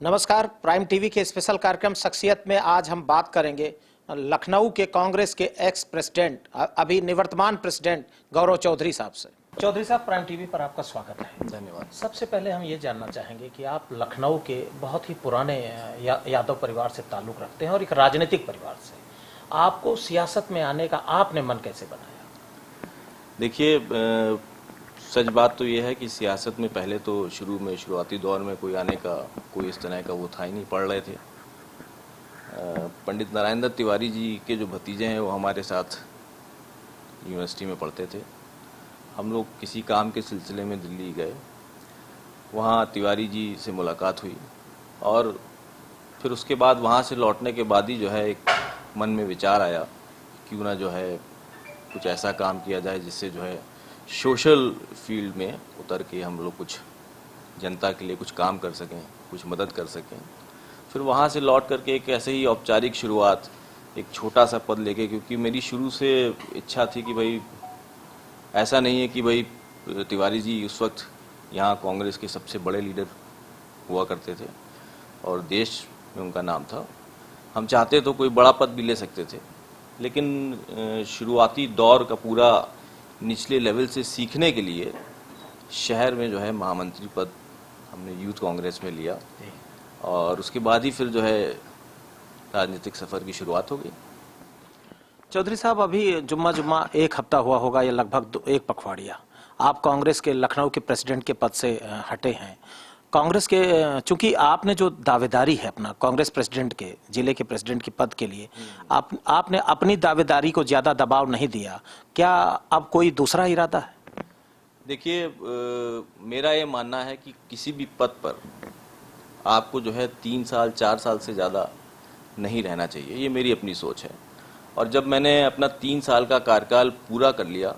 नमस्कार। Prime TV के special कार्यक्रम शख्सियत में आज हम बात करेंगे लखनऊ के कांग्रेस के एक्स प्रेसिडेंट, अभी निवर्तमान प्रेसिडेंट गौरव चौधरी साहब से। चौधरी साहब, प्राइम टीवी पर आपका स्वागत है। धन्यवाद। सबसे पहले हम ये जानना चाहेंगे कि आप लखनऊ के बहुत ही पुराने यादव परिवार से ताल्लुक रखते हैं और एक राजनीतिक परिवार से। आपको सियासत में आने का आपने मन कैसे बनाया? देखिए, सच बात तो ये है कि सियासत में पहले तो शुरुआती दौर में कोई आने का कोई इस तरह का वो था ही नहीं। पढ़ रहे थे। पंडित नारायण दत्त तिवारी जी के जो भतीजे हैं वो हमारे साथ यूनिवर्सिटी में पढ़ते थे। हम लोग किसी काम के सिलसिले में दिल्ली गए, वहाँ तिवारी जी से मुलाकात हुई और फिर उसके बाद वहाँ से लौटने के बाद ही जो है एक मन में विचार आया क्यों ना जो है कुछ ऐसा काम किया जाए जिससे जो है सोशल फील्ड में उतर के हम लोग कुछ जनता के लिए कुछ काम कर सकें, कुछ मदद कर सकें। फिर वहाँ से लौट करके एक ऐसे ही औपचारिक शुरुआत, एक छोटा सा पद लेके, क्योंकि मेरी शुरू से इच्छा थी कि भाई ऐसा नहीं है कि भाई तिवारी जी उस वक्त यहाँ कांग्रेस के सबसे बड़े लीडर हुआ करते थे और देश में उनका नाम था। हम चाहते तो कोई बड़ा पद भी ले सकते थे, लेकिन शुरुआती दौर का पूरा निचले लेवल से सीखने के लिए शहर में जो है महामंत्री पद हमने यूथ कांग्रेस में लिया और उसके बाद ही फिर जो है राजनीतिक सफ़र की शुरुआत हो गई। चौधरी साहब, अभी जुम्मा एक हफ्ता हुआ होगा या लगभग एक पखवाड़िया आप कांग्रेस के लखनऊ के प्रेसिडेंट के पद से हटे हैं। कांग्रेस के, चूंकि आपने जो दावेदारी है अपना कांग्रेस प्रेसिडेंट के, जिले के प्रेसिडेंट के पद के लिए, आपने अपनी दावेदारी को ज्यादा दबाव नहीं दिया। क्या अब कोई दूसरा इरादा है? देखिए, मेरा ये मानना है कि किसी भी पद पर आपको जो है 3 साल 4 साल से ज़्यादा नहीं रहना चाहिए, ये मेरी अपनी सोच है। और जब मैंने अपना 3 साल का कार्यकाल पूरा कर लिया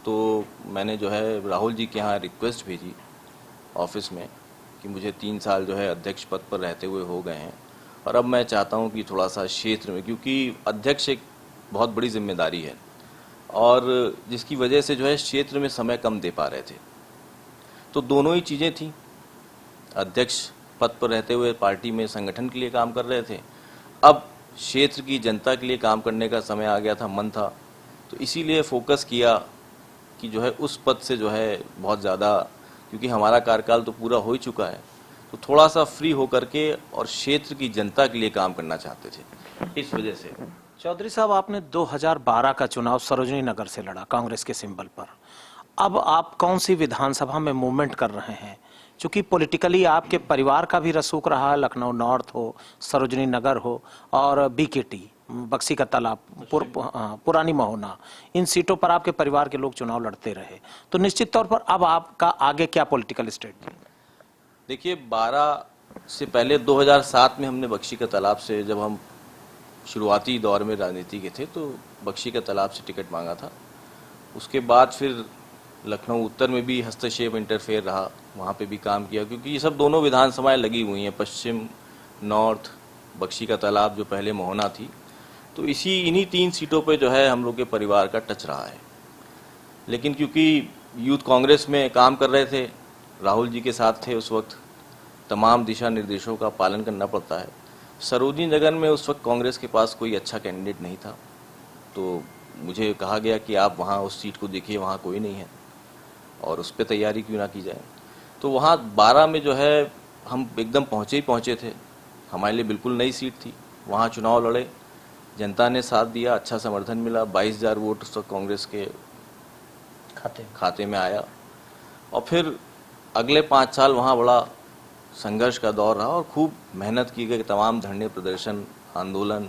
तो मैंने जो है राहुल जी के यहाँ रिक्वेस्ट भेजी ऑफिस में कि मुझे 3 साल जो है अध्यक्ष पद पर रहते हुए हो गए हैं और अब मैं चाहता हूं कि थोड़ा सा क्षेत्र में, क्योंकि अध्यक्ष एक बहुत बड़ी जिम्मेदारी है और जिसकी वजह से जो है क्षेत्र में समय कम दे पा रहे थे। तो दोनों ही चीज़ें थी, अध्यक्ष पद पर रहते हुए पार्टी में संगठन के लिए काम कर रहे थे, अब क्षेत्र की जनता के लिए काम करने का समय आ गया था, मन था। तो इसीलिए फोकस किया कि जो है उस पद से जो है बहुत ज़्यादा, क्योंकि हमारा कार्यकाल तो पूरा हो ही चुका है, तो थोड़ा सा फ्री होकर के और क्षेत्र की जनता के लिए काम करना चाहते थे, इस वजह से। चौधरी साहब, आपने 2012 का चुनाव सरोजनी नगर से लड़ा कांग्रेस के सिंबल पर। अब आप कौन सी विधानसभा में मूवमेंट कर रहे हैं? चूंकि पॉलिटिकली आपके परिवार का भी रसूख रहा है, लखनऊ नॉर्थ हो, सरोजनी नगर हो और बीकेटी, बक्सी का तालाब, पुरानी महोना, इन सीटों पर आपके परिवार के लोग चुनाव लड़ते रहे। तो निश्चित तौर पर अब आपका आगे क्या पॉलिटिकल स्ट्रेटजी? देखिए, 12 से पहले 2007 में हमने बक्सी का तालाब से, जब हम शुरुआती दौर में राजनीति के थे, तो बक्सी का तालाब से टिकट मांगा था। उसके बाद फिर लखनऊ उत्तर में भी हस्तक्षेप इंटरफेयर रहा, वहाँ पे भी काम किया, क्योंकि ये सब दोनों विधानसभाएं लगी हुई हैं, पश्चिम, नॉर्थ, बक्सी का तालाब जो पहले मोहना थी। तो इन्हीं 3 सीटों पे जो है हम लोग के परिवार का टच रहा है। लेकिन क्योंकि यूथ कांग्रेस में काम कर रहे थे, राहुल जी के साथ थे उस वक्त, तमाम दिशा निर्देशों का पालन करना पड़ता है। सरोजनी नगर में उस वक्त कांग्रेस के पास कोई अच्छा कैंडिडेट नहीं था, तो मुझे कहा गया कि आप वहाँ उस सीट को देखिए, वहाँ कोई नहीं है और उस पर तैयारी क्यों ना की जाए। तो वहाँ 12 में जो है हम एकदम पहुँचे थे, हमारे लिए बिल्कुल नई सीट थी। वहाँ चुनाव लड़े, जनता ने साथ दिया, अच्छा समर्थन मिला, 22,000 वोट उस वक्त कांग्रेस के खाते में आया। और फिर अगले 5 साल वहाँ बड़ा संघर्ष का दौर रहा और खूब मेहनत की गई, तमाम धरने, प्रदर्शन, आंदोलन,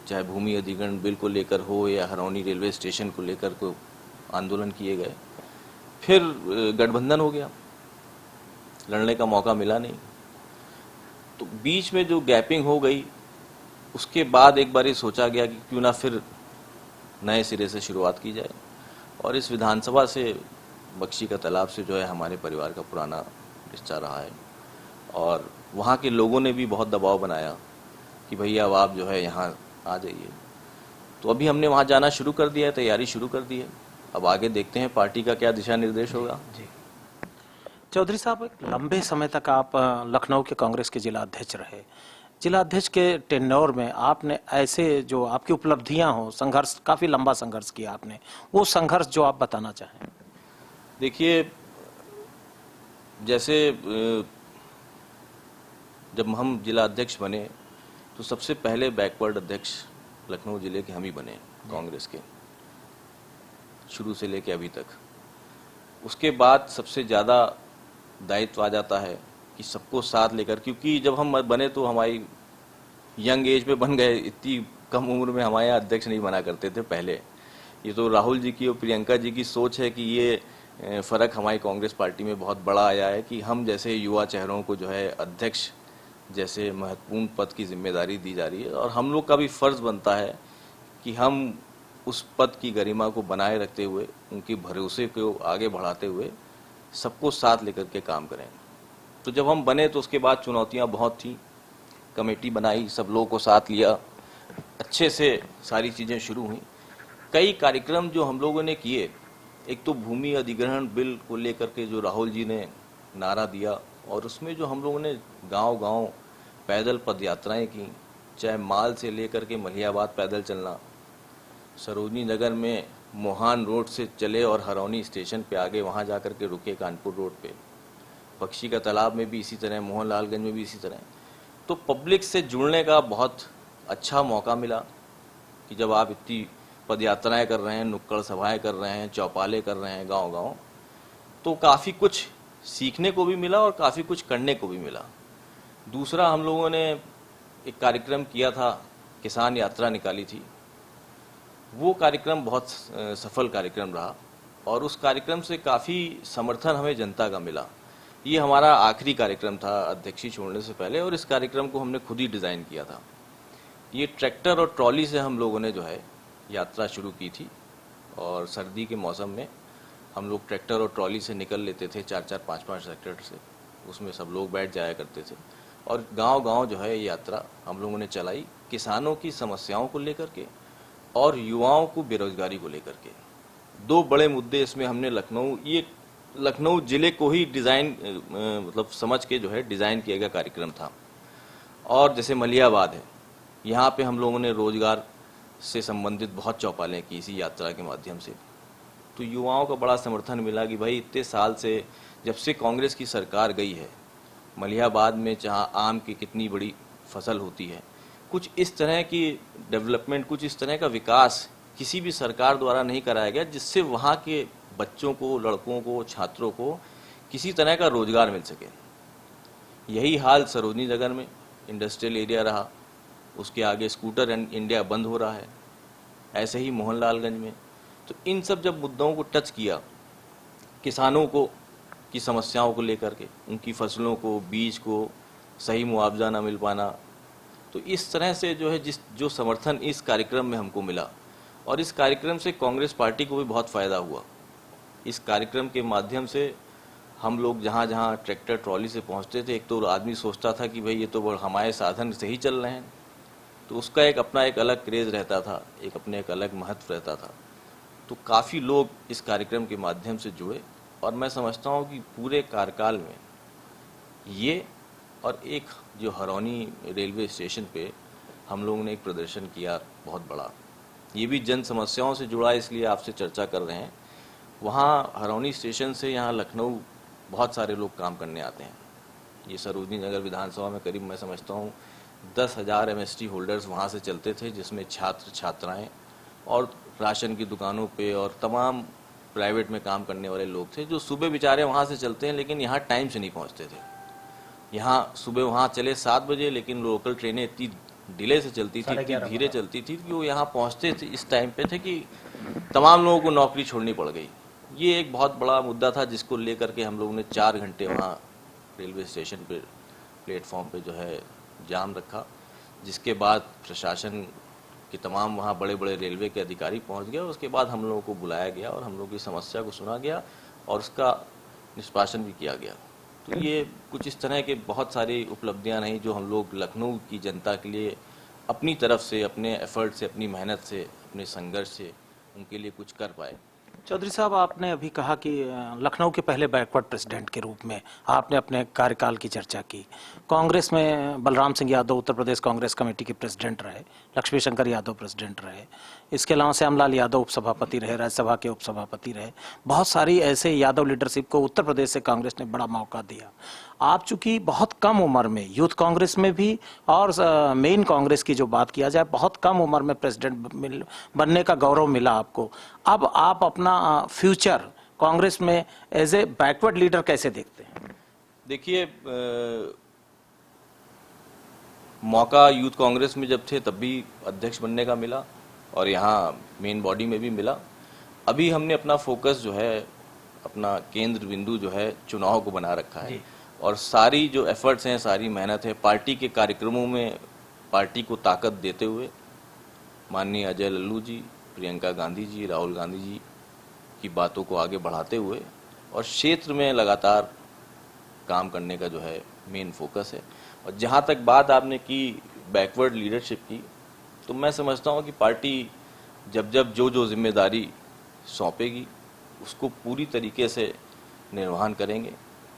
चाहे भूमि अधिग्रहण बिल को लेकर हो या हरौनी रेलवे स्टेशन को लेकर को आंदोलन किए गए। फिर गठबंधन हो गया, लड़ने का मौका मिला नहीं, तो बीच में जो गैपिंग हो गई, उसके बाद एक बार ये सोचा गया कि क्यों ना फिर नए सिरे से शुरुआत की जाए। और इस विधानसभा से बक्सी का तालाब से जो है हमारे परिवार का पुराना रिश्ता रहा है और वहाँ के लोगों ने भी बहुत दबाव बनाया कि भैया अब आप जो है यहाँ आ जाइए। तो अभी हमने वहाँ जाना शुरू कर दिया है, तैयारी शुरू कर दी है। अब आगे देखते हैं पार्टी का क्या दिशा निर्देश होगा। जी। चौधरी साहब, एक लंबे समय तक आप लखनऊ के कांग्रेस के जिला अध्यक्ष रहे। जिला अध्यक्ष के टेन्योर में आपने ऐसे जो आपकी उपलब्धियां हो, संघर्ष, काफी लंबा संघर्ष किया आपने, वो संघर्ष जो आप बताना चाहें। देखिए, जैसे जब हम जिला अध्यक्ष बने तो सबसे पहले बैकवर्ड अध्यक्ष लखनऊ जिले के हम ही बने, कांग्रेस के, शुरू से लेके अभी तक। उसके बाद सबसे ज़्यादा दायित्व आ जाता है कि सबको साथ लेकर, क्योंकि जब हम बने तो हमारी यंग एज में बन गए, इतनी कम उम्र में हमारे यहाँ अध्यक्ष नहीं बना करते थे पहले। ये तो राहुल जी की और प्रियंका जी की सोच है कि ये फ़र्क हमारी कांग्रेस पार्टी में बहुत बड़ा आया है कि हम जैसे युवा चेहरों को जो है अध्यक्ष जैसे महत्वपूर्ण पद की जिम्मेदारी दी जा रही है, और हम लोग का भी फ़र्ज़ बनता है कि हम उस पद की गरिमा को बनाए रखते हुए, उनकी भरोसे को आगे बढ़ाते हुए सबको साथ लेकर के काम करें। तो जब हम बने तो उसके बाद चुनौतियां बहुत थी, कमेटी बनाई, सब लोगों को साथ लिया, अच्छे से सारी चीज़ें शुरू हुई। कई कार्यक्रम जो हम लोगों ने किए, एक तो भूमि अधिग्रहण बिल को लेकर के जो राहुल जी ने नारा दिया, और उसमें जो हम लोगों ने गांव-गांव पैदल पदयात्राएं की, चाहे माल से लेकर के मलिहाबाद पैदल चलना, सरोजनी नगर में मोहान रोड से चले और हरौनी स्टेशन पे आगे वहाँ जा कर के रुके कानपुर रोड पे, बख्शी का तालाब में भी इसी तरह, मोहनलालगंज में भी इसी तरह। तो पब्लिक से जुड़ने का बहुत अच्छा मौका मिला कि जब आप इतनी पदयात्राएं कर रहे हैं, नुक्कड़ सभाएं कर रहे हैं, चौपाले कर रहे हैं गांव-गांव, तो काफ़ी कुछ सीखने को भी मिला और काफ़ी कुछ करने को भी मिला। दूसरा, हम लोगों ने एक कार्यक्रम किया था, किसान यात्रा निकाली थी। वो कार्यक्रम बहुत सफल कार्यक्रम रहा, और उस कार्यक्रम से काफ़ी समर्थन हमें जनता का मिला। ये हमारा आखिरी कार्यक्रम था अध्यक्षी छोड़ने से पहले, और इस कार्यक्रम को हमने खुद ही डिज़ाइन किया था। ये ट्रैक्टर और ट्रॉली से हम लोगों ने जो है यात्रा शुरू की थी, और सर्दी के मौसम में हम लोग ट्रैक्टर और ट्रॉली से निकल लेते थे, 4-4, 5-5 ट्रैक्टर से, उसमें सब लोग बैठ जाया करते थे, और गांव-गांव जो है ये यात्रा हम लोगों ने चलाई, किसानों की समस्याओं को लेकर के और युवाओं को बेरोजगारी को लेकर के। दो बड़े मुद्दे इसमें हमने लखनऊ जिले को ही डिज़ाइन मतलब समझ के जो है डिज़ाइन किया गया कार्यक्रम था। और जैसे मलिहाबाद है, यहाँ पे हम लोगों ने रोजगार से संबंधित बहुत चौपालें की इसी यात्रा के माध्यम से। तो युवाओं का बड़ा समर्थन मिला कि भाई इतने साल से, जब से कांग्रेस की सरकार गई है, मलिहाबाद में जहाँ आम की कितनी बड़ी फसल होती है, कुछ इस तरह की डेवलपमेंट, कुछ इस तरह का विकास किसी भी सरकार द्वारा नहीं कराया गया जिससे वहाँ के बच्चों को, लड़कों को, छात्रों को किसी तरह का रोजगार मिल सके। यही हाल सरोजनी नगर में इंडस्ट्रियल एरिया रहा, उसके आगे स्कूटर इंडिया बंद हो रहा है, ऐसे ही मोहनलालगंज में। तो इन सब जब मुद्दों को टच किया, किसानों को की समस्याओं को लेकर के, उनकी फसलों को, बीज को सही मुआवजा ना मिल पाना, तो इस तरह से जो है जो समर्थन इस कार्यक्रम में हमको मिला, और इस कार्यक्रम से कांग्रेस पार्टी को भी बहुत फ़ायदा हुआ। इस कार्यक्रम के माध्यम से हम लोग जहाँ जहाँ ट्रैक्टर ट्रॉली से पहुँचते थे, एक तो आदमी सोचता था कि भाई ये तो हमारे साधन से ही चल रहे हैं, तो उसका एक अपना एक अलग क्रेज़ रहता था, एक अपने एक अलग महत्व रहता था। तो काफ़ी लोग इस कार्यक्रम के माध्यम से जुड़े, और मैं समझता हूँ कि पूरे कार्यकाल में ये और एक जो हरौनी रेलवे स्टेशन पे हम लोगों ने एक प्रदर्शन किया बहुत बड़ा, ये भी जन समस्याओं से जुड़ा, इसलिए आपसे चर्चा कर रहे हैं। वहाँ हरौनी स्टेशन से यहाँ लखनऊ बहुत सारे लोग काम करने आते हैं। ये सरोजनी नगर विधानसभा में करीब मैं समझता हूँ 10,000 एमएसटी होल्डर्स वहाँ से चलते थे, जिसमें छात्र छात्राएँ और राशन की दुकानों पे और तमाम प्राइवेट में काम करने वाले लोग थे, जो सुबह बेचारे वहाँ से चलते हैं लेकिन यहाँ टाइम से नहीं पहुँचते थे। यहाँ सुबह वहाँ चले 7 बजे, लेकिन लोकल ट्रेनें इतनी डिले से चलती थी, इतनी धीरे चलती थी कि वो यहाँ पहुँचते थे इस टाइम पे थे कि तमाम लोगों को नौकरी छोड़नी पड़ गई। ये एक बहुत बड़ा मुद्दा था जिसको लेकर के हम लोगों ने 4 घंटे वहाँ रेलवे स्टेशन पे प्लेटफॉर्म पे जो है जाम रखा, जिसके बाद प्रशासन के तमाम वहाँ बड़े बड़े रेलवे के अधिकारी पहुँच गए। उसके बाद हम लोगों को बुलाया गया और हम लोगों की समस्या को सुना गया और उसका निष्पादन भी किया गया। तो ये कुछ इस तरह के बहुत सारी उपलब्धियां रहीं जो हम लोग लखनऊ की जनता के लिए अपनी तरफ से, अपने एफर्ट से, अपनी मेहनत से, अपने संघर्ष से उनके लिए कुछ कर पाए। चौधरी साहब, आपने अभी कहा कि लखनऊ के पहले बैकवर्ड प्रेसिडेंट के रूप में आपने अपने कार्यकाल की चर्चा की। कांग्रेस में बलराम सिंह यादव उत्तर प्रदेश कांग्रेस कमेटी के प्रेसिडेंट रहे, लक्ष्मी शंकर यादव प्रेसिडेंट रहे, इसके अलावा श्यामलाल यादव उपसभापति रहे, राज्यसभा के उपसभापति रहे। बहुत सारी ऐसे यादव लीडरशिप को उत्तर प्रदेश से कांग्रेस ने बड़ा मौका दिया। आप चूंकि बहुत कम उम्र में यूथ कांग्रेस में भी और मेन कांग्रेस की जो बात किया जाए, बहुत कम उम्र में प्रेसिडेंट बनने का गौरव मिला आपको। अब आप अपना फ्यूचर कांग्रेस में एज ए बैकवर्ड लीडर कैसे देखते हैं? देखिए, मौका यूथ कांग्रेस में जब थे तब भी अध्यक्ष बनने का मिला और यहाँ मेन बॉडी में भी मिला। अभी हमने अपना फोकस जो है, अपना केंद्र बिंदु जो है चुनाव को बना रखा है और सारी जो एफर्ट्स हैं, सारी मेहनत है पार्टी के कार्यक्रमों में पार्टी को ताकत देते हुए माननीय अजय लल्लू जी, प्रियंका गांधी जी, राहुल गांधी जी की बातों को आगे बढ़ाते हुए और क्षेत्र में लगातार काम करने का जो है मेन फोकस है। और जहाँ तक बात आपने की बैकवर्ड लीडरशिप की, तो मैं समझता हूँ कि पार्टी जब जब जो जिम्मेदारी सौंपेगी उसको पूरी तरीके से निर्वहन करेंगे,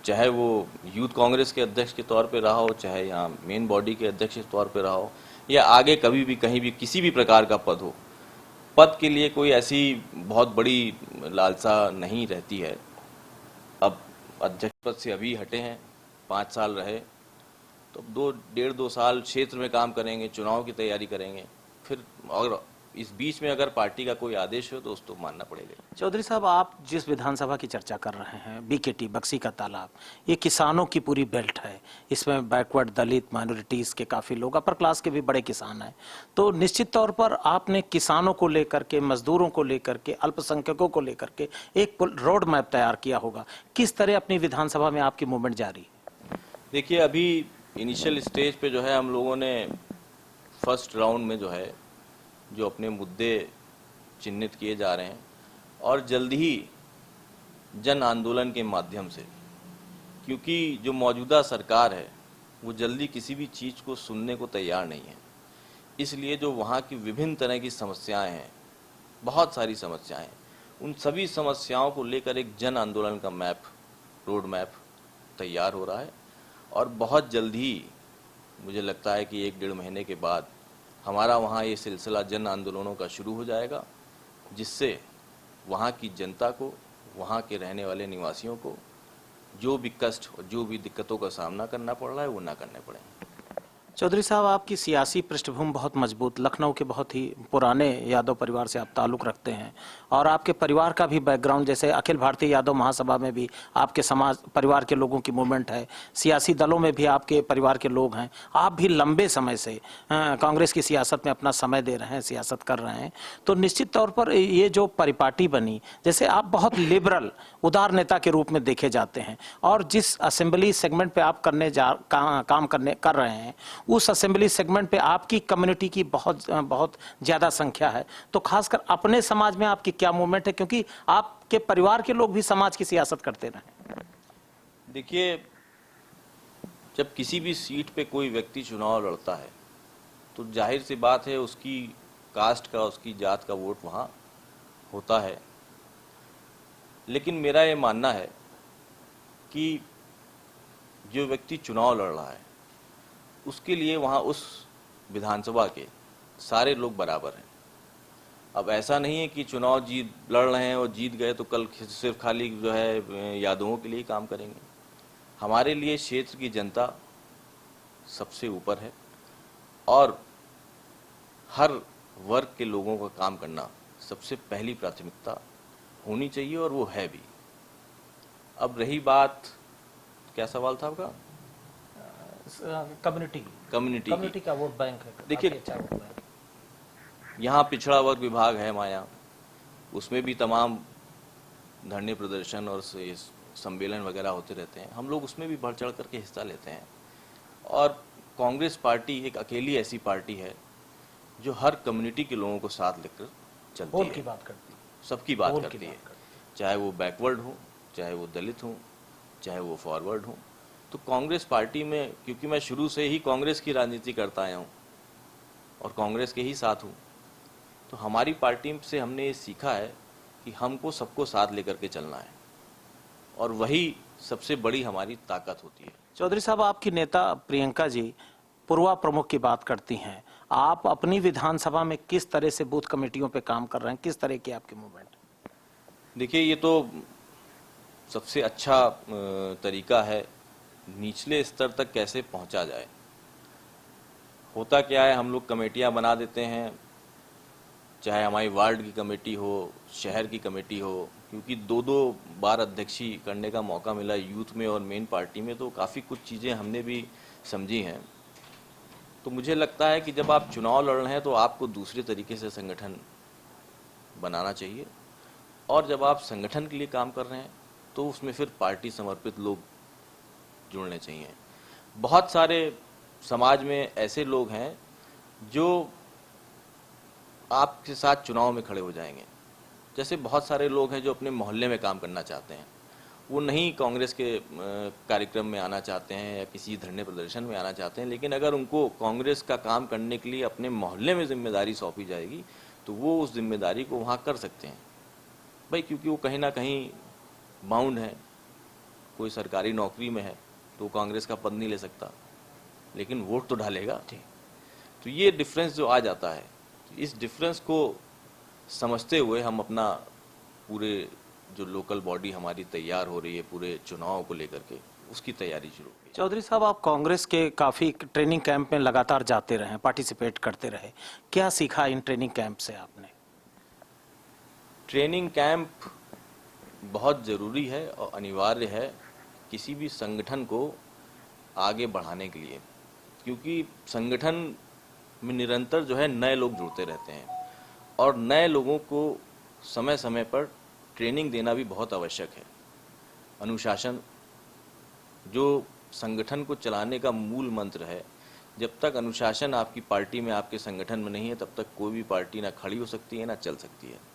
चाहे वो यूथ कांग्रेस के अध्यक्ष के तौर पे रहा हो, चाहे यहाँ मेन बॉडी के अध्यक्ष के तौर पे रहा हो, या आगे कभी भी कहीं भी किसी भी प्रकार का पद हो। पद के लिए कोई ऐसी बहुत बड़ी लालसा नहीं रहती है। अब अध्यक्ष पद से अभी हटे हैं, 5 साल रहे, तो 1.5-2 साल क्षेत्र में काम करेंगे, चुनाव की तैयारी करेंगे, फिर और इस बीच में अगर पार्टी का कोई आदेश हो तो उसको मानना पड़ेगा। चौधरी साहब, आप जिस विधानसभा की चर्चा कर रहे हैं, बीकेटी बक्सी का तालाब, ये किसानों की पूरी बेल्ट है। इसमें बैकवर्ड, दलित, माइनॉरिटीज के काफी लोग, अपर क्लास के भी बड़े किसान हैं। तो निश्चित तौर पर आपने किसानों को लेकर के, मजदूरों को लेकर के, अल्पसंख्यकों को लेकर के एक रोड मैप तैयार किया होगा। किस तरह अपनी विधानसभा में आपकी मूवमेंट जारी? देखिए, अभी इनिशियल स्टेज पे जो है हम लोगों ने फर्स्ट राउंड में जो है जो अपने मुद्दे चिन्हित किए जा रहे हैं और जल्द ही जन आंदोलन के माध्यम से, क्योंकि जो मौजूदा सरकार है वो जल्दी किसी भी चीज़ को सुनने को तैयार नहीं है, इसलिए जो वहाँ की विभिन्न तरह की समस्याएं हैं, बहुत सारी समस्याएं, उन सभी समस्याओं को लेकर एक जन आंदोलन का मैप, रोड मैप तैयार हो रहा है और बहुत जल्द ही मुझे लगता है कि 1-1.5 महीने के बाद हमारा वहाँ ये सिलसिला जन आंदोलनों का शुरू हो जाएगा, जिससे वहाँ की जनता को, वहाँ के रहने वाले निवासियों को जो भी कष्ट और जो भी दिक्कतों का सामना करना पड़ रहा है वो ना करने पड़े। चौधरी साहब, आपकी सियासी पृष्ठभूमि बहुत मजबूत, लखनऊ के बहुत ही पुराने यादव परिवार से आप ताल्लुक़ रखते हैं और आपके परिवार का भी बैकग्राउंड, जैसे अखिल भारतीय यादव महासभा में भी आपके समाज परिवार के लोगों की मूवमेंट है, सियासी दलों में भी आपके परिवार के लोग हैं। आप भी लंबे समय से कांग्रेस की सियासत में अपना समय दे रहे हैं, सियासत कर रहे हैं। तो निश्चित तौर पर ये जो परिपाटी बनी, जैसे आप बहुत लिबरल, उदार नेता के रूप में देखे जाते हैं और जिस असेंबली सेगमेंट पे आप काम कर रहे हैं, उस असेंबली सेगमेंट पे आपकी कम्युनिटी की बहुत ज्यादा संख्या है। तो खासकर अपने समाज में आपकी क्या मूवमेंट है, क्योंकि आपके परिवार के लोग भी समाज की सियासत करते रहे? देखिए, जब किसी भी सीट पे कोई व्यक्ति चुनाव लड़ता है तो जाहिर सी बात है उसकी कास्ट का, उसकी जात का वोट वहाँ होता है। लेकिन मेरा ये मानना है कि जो व्यक्ति चुनाव लड़ रहा है उसके लिए वहाँ उस विधानसभा के सारे लोग बराबर हैं। अब ऐसा नहीं है कि चुनाव लड़ रहे हैं और जीत गए तो कल सिर्फ खाली जो है यादवों के लिए काम करेंगे। हमारे लिए क्षेत्र की जनता सबसे ऊपर है और हर वर्ग के लोगों का काम करना सबसे पहली प्राथमिकता होनी चाहिए और वो है भी। अब रही बात, क्या सवाल था आपका? कम्युनिटी का वोट बैंक है। देखिए, अच्छा वोट बैंक। यहाँ पिछड़ा वर्ग विभाग है माया, उसमें भी तमाम धरने प्रदर्शन और सम्मेलन वगैरह होते रहते हैं। हम लोग उसमें भी बढ़ चढ़ करके हिस्सा लेते हैं और कांग्रेस पार्टी एक अकेली ऐसी पार्टी है जो हर कम्युनिटी के लोगों को साथ लेकर चलती है, की बात करती है, सबकी बात करती है, चाहे वो बैकवर्ड हो, चाहे वो दलित हो, चाहे वो फॉरवर्ड हो। तो कांग्रेस पार्टी में, क्योंकि मैं शुरू से ही कांग्रेस की राजनीति करता आया हूँ और कांग्रेस के ही साथ हूँ, तो हमारी पार्टी से हमने ये सीखा है कि हमको सबको साथ लेकर के चलना है, और वही सबसे बड़ी हमारी ताकत होती है। चौधरी साहब, आपकी नेता प्रियंका जी पूर्वा प्रमुख की बात करती हैं, आप अपनी विधानसभा में किस तरह से बूथ कमेटियों पे काम कर रहे हैं, किस तरह की आपकी मूवमेंट? देखिए, ये तो सबसे अच्छा तरीका है निचले स्तर तक कैसे पहुंचा जाए। होता क्या है, हम लोग कमेटियां बना देते हैं, चाहे हमारी वार्ड की कमेटी हो, शहर की कमेटी हो, क्योंकि दो दो बार अध्यक्षी करने का मौका मिला यूथ में और मेन पार्टी में, तो काफ़ी कुछ चीज़ें हमने भी समझी हैं। तो मुझे लगता है कि जब आप चुनाव लड़ रहे हैं तो आपको दूसरे तरीके से संगठन बनाना चाहिए, और जब आप संगठन के लिए काम कर रहे हैं तो उसमें फिर पार्टी समर्पित लोग जुड़ने चाहिए। बहुत सारे समाज में ऐसे लोग हैं जो आपके साथ चुनाव में खड़े हो जाएंगे। जैसे बहुत सारे लोग हैं जो अपने मोहल्ले में काम करना चाहते हैं, वो नहीं कांग्रेस के कार्यक्रम में आना चाहते हैं या किसी धरने प्रदर्शन में आना चाहते हैं, लेकिन अगर उनको कांग्रेस का काम करने के लिए अपने मोहल्ले में जिम्मेदारी सौंपी जाएगी तो वो उस जिम्मेदारी को वहाँ कर सकते हैं भाई, क्योंकि वो कहीं ना कहीं बाउंड है। कोई सरकारी नौकरी में है तो कांग्रेस का पद नहीं ले सकता, लेकिन वोट तो डालेगा। तो ये डिफरेंस जो आ जाता है, इस डिफरेंस को समझते हुए हम अपना पूरे जो लोकल बॉडी हमारी तैयार हो रही है पूरे चुनाव को लेकर के, उसकी तैयारी शुरू की। चौधरी साहब, आप कांग्रेस के काफ़ी ट्रेनिंग कैंप में लगातार जाते रहे, पार्टिसिपेट करते रहे, क्या सीखा इन ट्रेनिंग कैंप से आपने? ट्रेनिंग कैंप बहुत ज़रूरी है और अनिवार्य है किसी भी संगठन को आगे बढ़ाने के लिए, क्योंकि संगठन में निरंतर जो है नए लोग जुड़ते रहते हैं, और नए लोगों को समय समय पर ट्रेनिंग देना भी बहुत आवश्यक है। अनुशासन जो संगठन को चलाने का मूल मंत्र है, जब तक अनुशासन आपकी पार्टी में, आपके संगठन में नहीं है, तब तक कोई भी पार्टी ना खड़ी हो सकती है ना चल सकती है।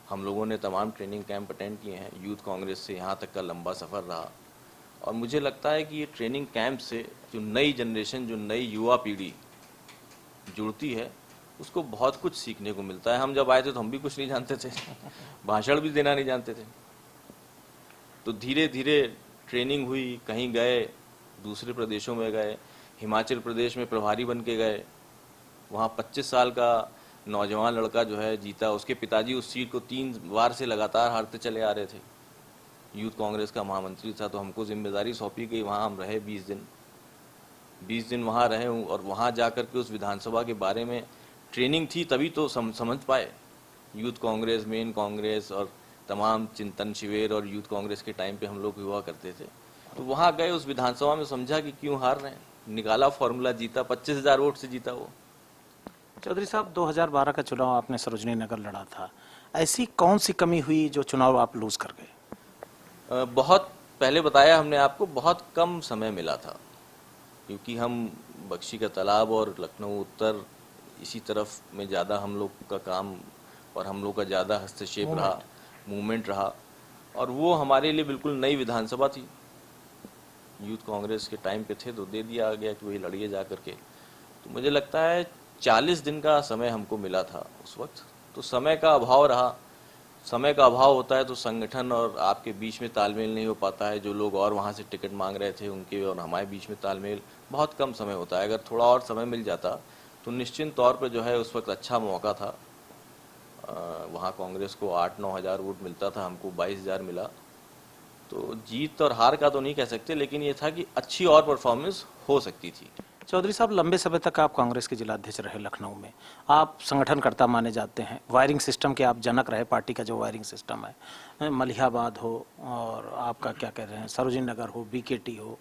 हम लोगों ने तमाम ट्रेनिंग कैंप अटेंड किए हैं, यूथ कांग्रेस से यहाँ तक का लंबा सफ़र रहा, और मुझे लगता है कि ये ट्रेनिंग कैंप से जो नई जनरेशन, जो नई युवा पीढ़ी जुड़ती है, उसको बहुत कुछ सीखने को मिलता है। हम जब आए थे तो हम भी कुछ नहीं जानते थे, भाषण भी देना नहीं जानते थे। तो धीरे धीरे ट्रेनिंग हुई, कहीं गए, दूसरे प्रदेशों में गए, हिमाचल प्रदेश में प्रभारी बन के गए, वहाँ 25 साल का नौजवान लड़का जो है जीता। उसके पिताजी उस सीट को 3 बार से लगातार हारते चले आ रहे थे। यूथ कांग्रेस का महामंत्री था, तो हमको जिम्मेदारी सौंपी गई, वहाँ हम रहे 20 दिन वहाँ रहे, और वहाँ जा कर के उस विधानसभा के बारे में ट्रेनिंग थी, तभी तो समझ पाए। यूथ कांग्रेस, मेन कांग्रेस और तमाम चिंतन शिविर और यूथ कांग्रेस के टाइम पे हम लोग हुआ करते थे। तो वहाँ गए, उस विधानसभा में समझा कि क्यों हार रहे हैं, निकाला फॉर्मूला, जीता, 25,000 वोट से जीता वो। चौधरी साहब, 2012 का चुनाव आपने सरोजनी नगर लड़ा था, ऐसी कौन सी कमी हुई जो चुनाव आप लूज कर गए? बहुत पहले बताया हमने आपको, बहुत कम समय मिला था, क्योंकि हम बख्शी का तालाब और लखनऊ उत्तर इसी तरफ में ज़्यादा हम लोग का काम और हम लोग का ज़्यादा हस्तक्षेप रहा, मूवमेंट रहा, और वो हमारे लिए बिल्कुल नई विधानसभा थी। यूथ कांग्रेस के टाइम पे थे तो दे दिया गया कि वही लड़िए जा करके। तो मुझे लगता है 40 दिन का समय हमको मिला था उस वक्त, तो समय का अभाव रहा। समय का अभाव होता है तो संगठन और आपके बीच में तालमेल नहीं हो पाता है। जो लोग और वहाँ से टिकट मांग रहे थे उनके और हमारे बीच में तालमेल बहुत कम समय होता है। अगर थोड़ा और समय मिल जाता तो निश्चित तौर पर जो है उस वक्त अच्छा मौका था। वहाँ कांग्रेस को 8-9 हज़ार वोट मिलता था, हमको 22,000 मिला। तो जीत और हार का तो नहीं कह सकते, लेकिन ये था कि अच्छी और परफॉर्मेंस हो सकती थी। चौधरी साहब, लंबे समय तक आप कांग्रेस के जिलाध्यक्ष रहे लखनऊ में, आप संगठनकर्ता माने जाते हैं, वायरिंग सिस्टम के आप जनक रहे। पार्टी का जो वायरिंग सिस्टम है, मलिहाबाद हो और आपका क्या कह रहे हैं सरोजिनी नगर हो, बीकेटी हो,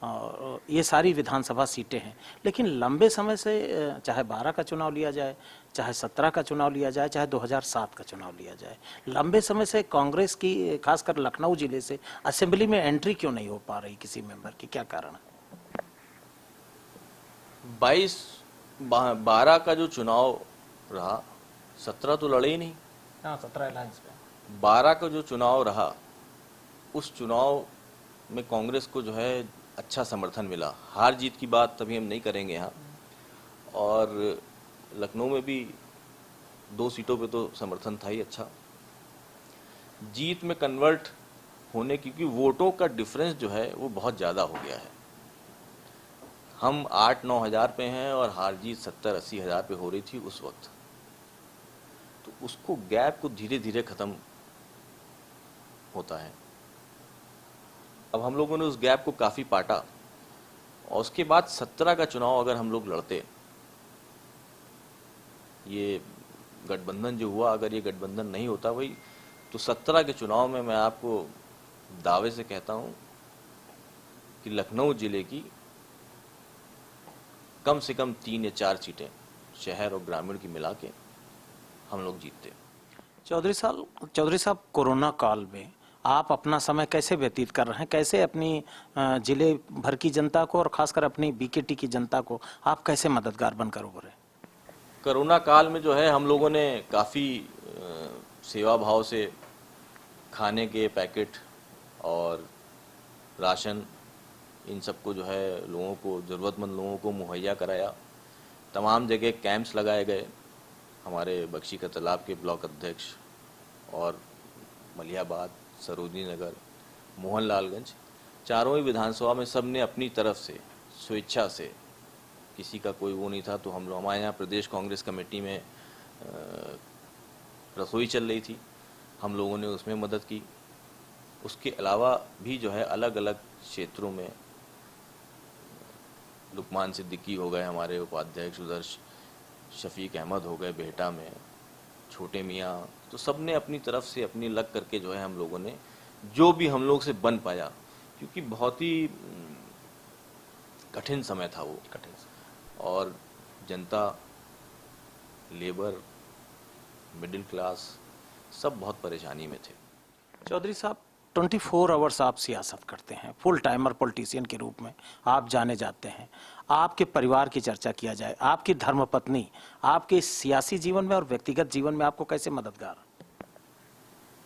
और ये सारी विधानसभा सीटें हैं। लेकिन लंबे समय से, चाहे 12 का चुनाव लिया जाए, चाहे 17 का चुनाव लिया जाए, चाहे 2007 का चुनाव लिया जाए, लंबे समय से कांग्रेस की खासकर लखनऊ जिले से असेंबली में एंट्री क्यों नहीं हो पा रही किसी मेंबर की, क्या कारण है? 12 का जो चुनाव रहा, 17 तो लड़े ही नहीं। हाँ, 17 अलायंस पे। 12 का जो चुनाव रहा, उस चुनाव में कांग्रेस को जो है अच्छा समर्थन मिला। हार जीत की बात तभी हम नहीं करेंगे यहाँ, और लखनऊ में भी 2 सीटों पे तो समर्थन था ही अच्छा। जीत में कन्वर्ट होने, क्योंकि वोटों का डिफरेंस जो है वो बहुत ज़्यादा हो गया है। हम 8-9 हज़ार पे हैं और हार जीत 70-80 हज़ार पे हो रही थी उस वक्त। तो उसको गैप को धीरे धीरे ख़त्म होता है। अब हम लोगों ने उस गैप को काफ़ी पाटा और उसके बाद 17 का चुनाव अगर हम लोग लड़ते, ये गठबंधन जो हुआ, अगर ये गठबंधन नहीं होता वही, तो 17 के चुनाव में मैं आपको दावे से कहता हूं कि लखनऊ जिले की कम से कम 3 या 4 सीटें शहर और ग्रामीण की मिला के हम लोग जीतते। चौधरी साहब, कोरोना काल में आप अपना समय कैसे व्यतीत कर रहे हैं? कैसे अपनी जिले भर की जनता को और खासकर अपनी बीकेटी की जनता को आप कैसे मददगार बनकर उभरे? कोरोना काल में जो है हम लोगों ने काफ़ी सेवा भाव से खाने के पैकेट और राशन, इन सबको जो है लोगों को, ज़रूरतमंद लोगों को मुहैया कराया। तमाम जगह कैंप्स लगाए गए। हमारे बख्शी का तालाब के ब्लॉक अध्यक्ष और मलिहाबाद, सरोजनी नगर, मोहनलालगंज, चारों ही विधानसभा में सब ने अपनी तरफ से स्वेच्छा से, किसी का कोई वो नहीं था। तो हम लोग, हमारे यहाँ प्रदेश कांग्रेस कमेटी में रसोई चल रही थी, हम लोगों ने उसमें मदद की। उसके अलावा भी जो है अलग अलग क्षेत्रों में, लुकमान सिद्दीकी हो गए हमारे उपाध्यक्ष, उधर शफीक अहमद हो गए बेहटा में, छोटे मियाँ, तो सब ने अपनी तरफ से अपनी लग करके जो है हम लोगों ने जो भी हम लोग से बन पाया, क्योंकि बहुत ही कठिन समय था वो, और जनता, लेबर, मिडिल क्लास सब बहुत परेशानी में थे। चौधरी साहब, 24 आवर्स आप सियासत करते हैं, फुल टाइमर पॉलिटिशियन के रूप में आप जाने जाते हैं। आपके परिवार की चर्चा किया जाए, आपकी धर्मपत्नी आपके सियासी जीवन में और व्यक्तिगत जीवन में आपको कैसे मददगार?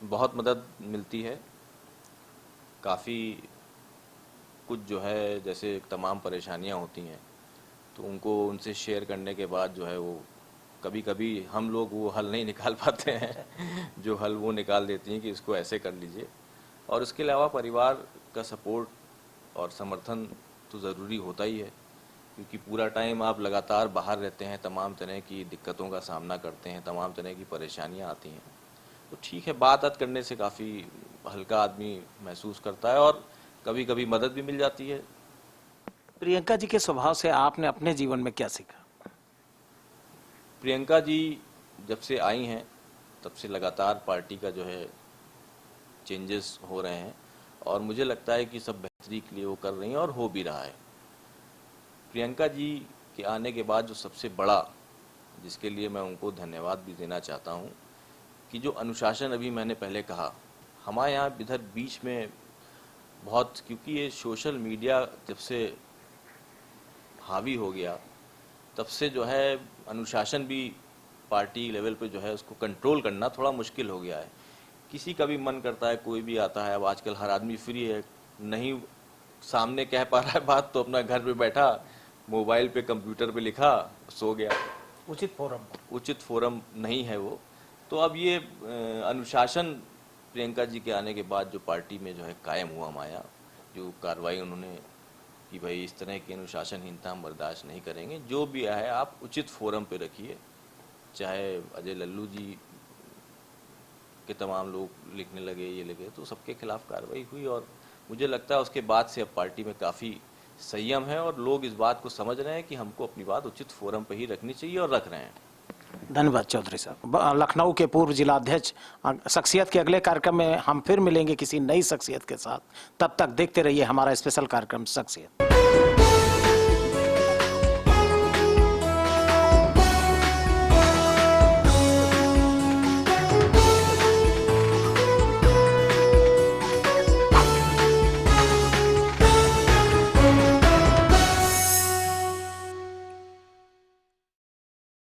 बहुत मदद मिलती है। काफ़ी कुछ जो है, जैसे तमाम परेशानियां होती हैं तो उनको उनसे शेयर करने के बाद जो है वो कभी कभी हम लोग वो हल नहीं निकाल पाते हैं जो हल वो निकाल देती हैं कि इसको ऐसे कर लीजिए। और इसके अलावा परिवार का सपोर्ट और समर्थन तो ज़रूरी होता ही है, क्योंकि पूरा टाइम आप लगातार बाहर रहते हैं, तमाम तरह की दिक्कतों का सामना करते हैं, तमाम तरह की परेशानियां आती हैं। तो ठीक है, बात करने से काफ़ी हल्का आदमी महसूस करता है और कभी कभी मदद भी मिल जाती है। प्रियंका जी के स्वभाव से आपने अपने जीवन में क्या सीखा? प्रियंका जी जब से आई हैं तब से लगातार पार्टी का जो है चेंजेस हो रहे हैं और मुझे लगता है कि सब बेहतरी के लिए वो कर रही हैं और हो भी रहा है। प्रियंका जी के आने के बाद जो सबसे बड़ा, जिसके लिए मैं उनको धन्यवाद भी देना चाहता हूँ, कि जो अनुशासन, अभी मैंने पहले कहा, हमारे यहाँ इधर बीच में बहुत, क्योंकि ये सोशल मीडिया जब से हावी हो गया तब से जो है अनुशासन भी पार्टी लेवल पे जो है उसको कंट्रोल करना थोड़ा मुश्किल हो गया है। किसी का भी मन करता है, कोई भी आता है, अब आजकल हर आदमी फ्री है, नहीं सामने कह पा रहा है बात तो अपना घर पे बैठा, मोबाइल पे, कंप्यूटर पे लिखा, सो गया। उचित फोरम नहीं है वो। तो अब ये अनुशासन प्रियंका जी के आने के बाद जो पार्टी में जो है कायम हुआ माया, जो कार्रवाई उन्होंने कि भाई इस तरह की अनुशासनहीनता हम बर्दाश्त नहीं करेंगे, जो भी है आप उचित फोरम पे रखिए। चाहे अजय लल्लू जी के तमाम लोग लिखने लगे, ये लगे, तो सबके खिलाफ कार्रवाई हुई और मुझे लगता है उसके बाद से अब पार्टी में काफ़ी संयम है और लोग इस बात को समझ रहे हैं कि हमको अपनी बात उचित फोरम पे ही रखनी चाहिए और रख रहे हैं। धन्यवाद चौधरी साहब। लखनऊ के पूर्व जिलाध्यक्ष शख्सियत के अगले कार्यक्रम में हम फिर मिलेंगे किसी नई शख्सियत के साथ। तब तक देखते रहिए हमारा स्पेशल कार्यक्रम शख्सियत।